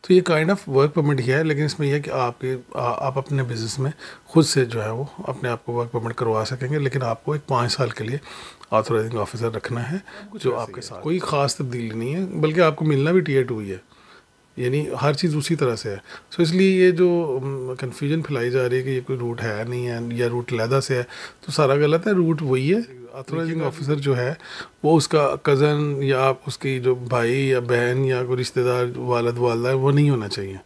तो ये kind of work permit ही है, लेकिन इसमें यह है कि आप अपने बिजनेस में खुद से जो है वो अपने आप को वर्क परमिट करवा सकेंगे, लेकिन आपको एक 5 साल के लिए ऑथराइजिंग ऑफिसर रखना है जो आपके साथ। कोई ख़ास तब्दीली नहीं है, बल्कि आपको मिलना भी Tier 2 ही है, यानी हर चीज़ उसी तरह से है। सो इसलिए ये जो कन्फ्यूजन फैलाई जा रही है कि ये कोई रूट है नहीं है या रूट लहदा से है, तो सारा गलत है। रूट वही है। ऑथराइजिंग ऑफिसर जो है वो उसका कज़न या उसकी जो भाई या बहन या कोई रिश्तेदार वालद वालदा है, वो नहीं होना चाहिए।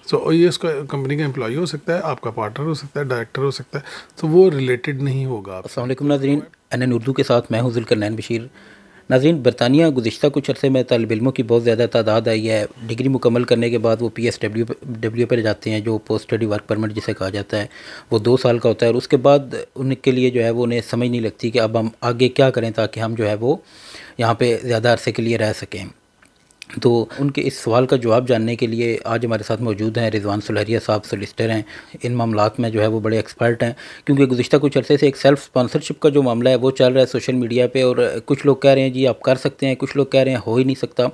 सो ये उसका कंपनी का एम्प्लॉई हो सकता है, आपका पार्टनर हो सकता है, डायरेक्टर हो सकता है, तो वो रिलेटेड नहीं होगा। अस्सलाम वालेकुम नाज़रीन, NN उर्दू के साथ मैं हूं ज़ुल्करनैन बशीर। नाज़रीन, बरतानिया गुज़िश्ता कुछ अरसे में तालिब इल्मों की बहुत ज़्यादा तादाद आई है। डिग्री मुकम्मल करने के बाद वो PSW पर जाते हैं, जो पोस्ट स्टडी वर्क परमिट जिसे कहा जाता है। वो 2 साल का होता है और उसके बाद उनके लिए जो है वो उन्हें समझ नहीं लगती कि अब हम आगे क्या करें ताकि हम जो है वो यहाँ पे ज़्यादा अरसे के लिए रह सकें। तो उनके इस सवाल का जवाब जानने के लिए आज हमारे साथ मौजूद हैं रिजवान सुलहरिया साहब। सोलिसिटर हैं, इन मामलात में जो है वो बड़े एक्सपर्ट हैं, क्योंकि गुज़िश्ता कुछ अरसे से एक सेल्फ़ स्पॉन्सरशिप का जो मामला है वो चल रहा है सोशल मीडिया पे, और कुछ लोग कह रहे हैं जी आप कर सकते हैं, कुछ लोग कह रहे हैं हो ही नहीं सकता।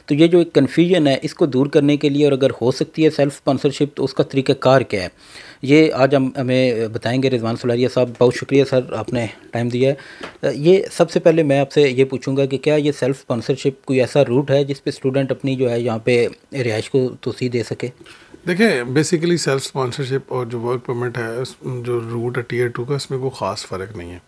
तो ये जो एक कन्फ्यूजन है, इसको दूर करने के लिए, और अगर हो सकती है सेल्फ़ स्पॉन्सरशिप, तो उसका तरीक़ाकार क्या है, ये आज हम हमें बताएंगे रिजवान सुलहरिया साहब। बहुत शुक्रिया सर, आपने टाइम दिया है। ये सबसे पहले मैं आपसे ये पूछूंगा कि क्या ये सेल्फ़ स्पॉन्सरशिप कोई ऐसा रूट है जिस पे स्टूडेंट अपनी जो है यहाँ पे रिहाइश को तोसी दे सके? देखिए, बेसिकली सेल्फ स्पॉन्सरशिप और जो वर्क परमिट है, जो रूट है Tier 2 का, इसमें कोई ख़ास फ़र्क नहीं है।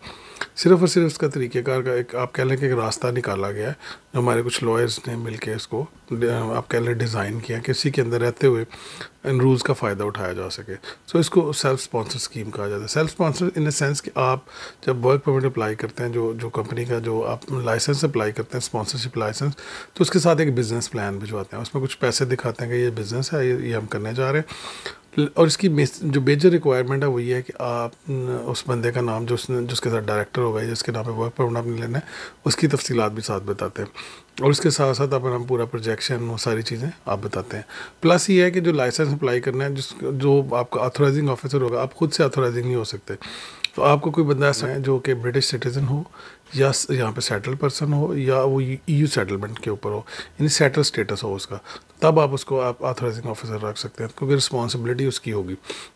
सिर्फ़ और सिर्फ उसका तरीक़ेकार का एक, आप कह लें कि एक रास्ता निकाला गया है, जो हमारे कुछ लॉयर्स ने मिल के इसको आप कह लें डिज़ाइन किया कि इसी के अंदर रहते हुए इन रूल्स का फ़ायदा उठाया जा सके। सो इसको सेल्फ स्पॉन्सर स्कीम कहा जाता है। Self sponsor in the sense कि आप जब वर्क परमिट अप्लाई करते हैं, जो कंपनी का जो आप लाइसेंस अप्लाई करते हैं, स्पॉन्सरशिप लाइसेंस, तो उसके साथ एक बिज़नेस प्लान भिजवाते हैं। उसमें कुछ पैसे दिखाते हैं कि ये बिज़नेस है, ये हम करने जा रहे हैं। और इसकी जो मेजर रिक्वायरमेंट है वो ये है कि आप उस बंदे का नाम, जिसके साथ डायरेक्टर होगा, जिसके नाम पे वर्क परमिट आपने लेना है, उसकी तफसीलात भी साथ बताते हैं, और उसके साथ साथ अपना पूरा प्रोजेक्शन, वो सारी चीज़ें आप बताते हैं। प्लस ये है कि जो लाइसेंस अप्लाई करना है, जो आपका ऑथराइजिंग ऑफिसर होगा, आप खुद से ऑथराइजिंग नहीं हो सकते। तो आपको कोई बंदा ऐसा है जो कि ब्रिटिश सिटीज़न हो, या यहाँ पे सेटल पर्सन हो, या वो EU सेटलमेंट के ऊपर हो, यानी सेटल स्टेटस हो उसका, तब आप उसको आप ऑथराइजिंग ऑफिसर रख सकते हैं, क्योंकि रिस्पॉन्सिबिलिटी उसकी होगी।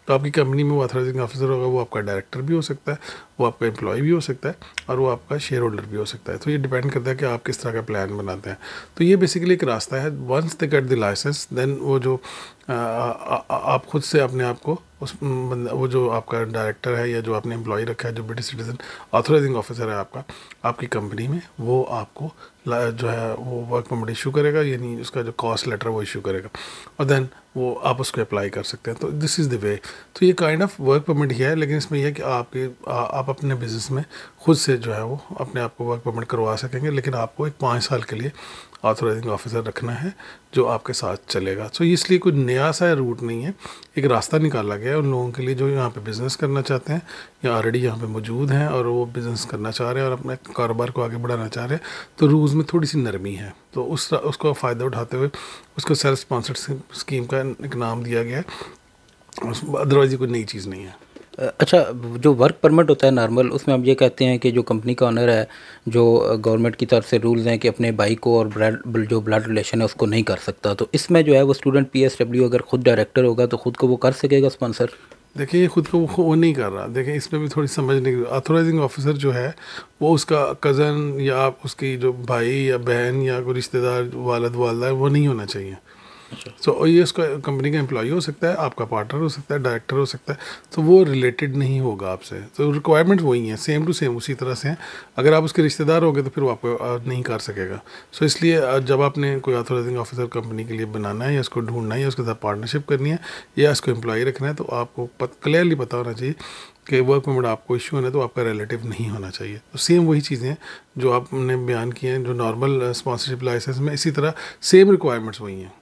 तो आपकी कंपनी में वो ऑथराइजिंग ऑफिसर होगा, वो आपका डायरेक्टर भी हो सकता है, वो आपका एम्प्लॉय भी हो सकता है, और वो आपका शेयर होल्डर भी हो सकता है। तो ये डिपेंड करता है कि आप किस तरह का प्लान बनाते हैं। तो ये बेसिकली एक रास्ता है। Once they get the licence, then वो जो आप खुद से अपने आप को उस बंदा, वो जो आपका डायरेक्टर है या जो आपने एम्प्लॉय रखा है, जो ब्रिटिश सिटीज़न ऑथराइजिंग ऑफिसर है आपकी कंपनी में, वो आपको जो है वो वर्क परमिट इशू करेगा, यानी उसका जो कॉस्ट लेटर वो इशू करेगा, और देन वो आप उसको अप्लाई कर सकते हैं। तो दिस इज़ द वे। तो ये काइंड ऑफ वर्क परमिट ही है, लेकिन इसमें यह है कि आप अपने बिज़नेस में खुद से जो है वो अपने आप को वर्क परमिट करवा सकेंगे, लेकिन आपको एक 5 साल के लिए ऑथराइजिंग ऑफिसर रखना है जो आपके साथ चलेगा। तो इसलिए कोई नया सा रूट नहीं है, एक रास्ता निकाला गया है उन लोगों के लिए जो यहाँ पे बिज़नेस करना चाहते हैं, या ऑलरेडी यहाँ पे मौजूद हैं और वो बिज़नेस करना चाह रहे हैं और अपने कारोबार को आगे बढ़ाना चाह रहे हैं। तो रूल्स में थोड़ी सी नरमी है, तो उसको फ़ायदा उठाते हुए उसको सेल्फ स्पॉन्सर्ड स्कीम का एक नाम दिया गया है। अदरवाइज कोई नई चीज़ नहीं है। अच्छा, जो वर्क परमिट होता है नॉर्मल, उसमें हम ये कहते हैं कि जो कंपनी का ओनर है, जो गवर्नमेंट की तरफ से रूल्स हैं कि अपने भाई को और जो ब्लड रिलेशन है उसको नहीं कर सकता, तो इसमें जो है वो स्टूडेंट PSW अगर खुद डायरेक्टर होगा तो खुद को वो कर सकेगा स्पॉन्सर? देखिए, ये खुद को वो नहीं कर रहा। देखिए, इसमें भी थोड़ी समझने की, ऑथराइजिंग ऑफिसर जो है वो उसका कज़न या उसकी जो भाई या बहन या कोई रिश्तेदार वालद वालदा है, वो नहीं होना चाहिए। सो ये उसका कंपनी का एम्प्लॉई हो सकता है, आपका पार्टनर हो सकता है, डायरेक्टर हो सकता है, तो वो रिलेटेड नहीं होगा आपसे। तो रिक्वायरमेंट वही है, सेम टू सेम उसी तरह से हैं। अगर आप उसके रिश्तेदार होगे तो फिर वो आपको नहीं कर सकेगा। सो इसलिए जब आपने कोई ऑथराइजिंग ऑफिसर कंपनी के लिए बनाना है, या उसको ढूंढना है, या उसके साथ पार्टनरशिप करनी है, या उसको एम्प्लॉई रखना है, तो आपको क्लियरली पता होना चाहिए कि वर्क परमिट आपको इशू होना है तो आपका रिलेटिव नहीं होना चाहिए। तो सेम वही चीज़ें हैं जो आपने बयान की हैं, जो नॉर्मल स्पॉन्सरशिप लाइसेंस में, इसी तरह सेम रिक्वायरमेंट्स वही हैं।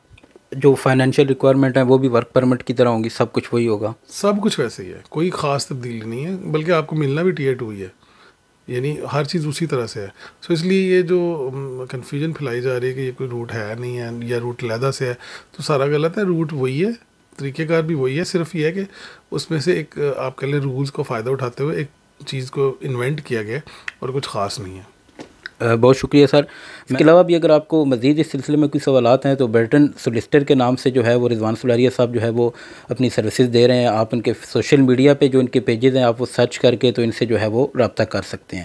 जो फाइनेंशियल रिक्वायरमेंट है वो भी वर्क परमिट की तरह होंगी, सब कुछ वही होगा? सब कुछ वैसे ही है, कोई ख़ास तब्दीली नहीं है, बल्कि आपको मिलना भी Tier 2 ही है, यानी हर चीज़ उसी तरह से है। सो इसलिए ये जो कन्फ्यूजन फैलाई जा रही है कि ये कोई रूट है नहीं है या रूट लहदा से है, तो सारा गलत है। रूट वही है, तरीक़ेकार भी वही है। सिर्फ ये है कि उसमें से एक आप कह लें रूल्स को फ़ायदा उठाते हुए एक चीज़ को इन्वेंट किया गया और कुछ ख़ास नहीं है। बहुत शुक्रिया सर। इसके अलावा भी अगर आपको मज़ीद इस सिलसिले में कोई सवालात हैं तो बेल्टन सोलिसिटर के नाम से जो है वो रिजवान सुलारिया साहब जो है वो अपनी सर्विसेज दे रहे हैं। आप उनके सोशल मीडिया पे जो इनके पेजेस हैं आप वो सर्च करके तो इनसे जो है वो रब्ता कर सकते हैं।